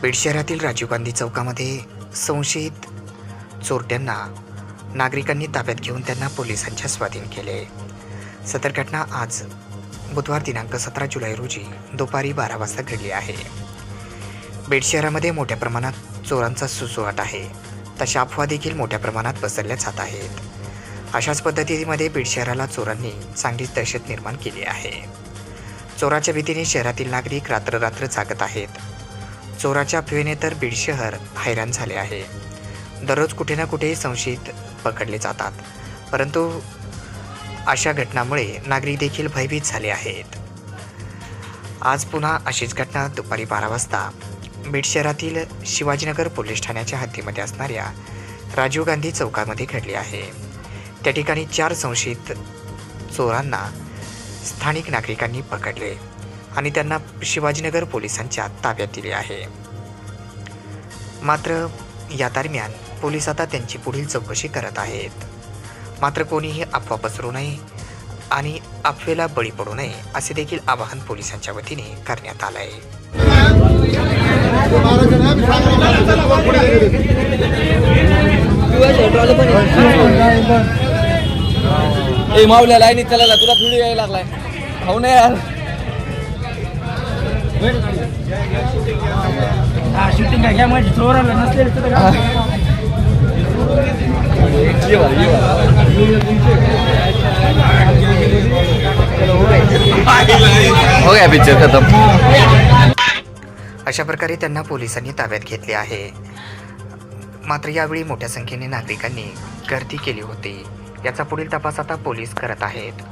बीड शहरातील राजीव गांधी चौकामध्ये संशयित चोरट्यांना नागरिकांनी ताब्यात घेऊन त्यांना पोलिसांच्या स्वाधीन केले। सदर घटना आज बुधवार दिनांक 17 जुलै रोजी दुपारी 12 वाजता घडली आहे। बीड शहरामध्ये मोठ्या प्रमाणात चोरांचा सुसुवाट आहे, तशा अफवा देखील मोठ्या प्रमाणात पसरल्या जात आहेत। अशाच पद्धतीमध्ये बीड शहराला चोरांनी चांगलीच दहशत निर्माण केली आहे। चोराच्या भीतीने शहरातील नागरिक रात्र जागत आहेत। चोराच्या अफवेने तर बीड शहर हैराण झाले आहे। दररोज कुठे ना कुठे संशयित पकडले जातात, परंतु अशा घटनांमुळे नागरिक देखील भयभीत झाले आहेत। आज पुन्हा अशीच घटना दुपारी 12 वाजता बीड शहरातील शिवाजीनगर पोलीस ठाण्याच्या हद्दीमध्ये असणाऱ्या राजीव गांधी चौकामध्ये घडली आहे। त्या ठिकाणी 4 संशयित चोरांना स्थानिक नागरिकांनी पकडले आणि त्यांना शिवाजीनगर पोलिसांच्या ताब्यात दिले आहे। मात्र या दरम्यान पोलीस आता त्यांची पुढील चौकशी करत आहेत। मात्र कोणीही अफवा पसरवू नये आणि अफवेला बळी पडू नये असे देखील आवाहन पोलिसांच्या वतीने करण्यात आले आहे। मावल्या लाईनीत चालायला तुला व्हिडिओ यायला लागलाय हो ना यार। शूटिंग काय घ्या म्हणजे चोराला नसले हो गया पिक्चर खत्म। अशा प्रकारे त्यांना पोलिसांनी ताब्यात घेतले आहे। मात्र यावेळी मोठ्या संख्येने नागरिकांनी गर्दी केली होती। याचा पुढील तपास आता पोलीस करत आहेत।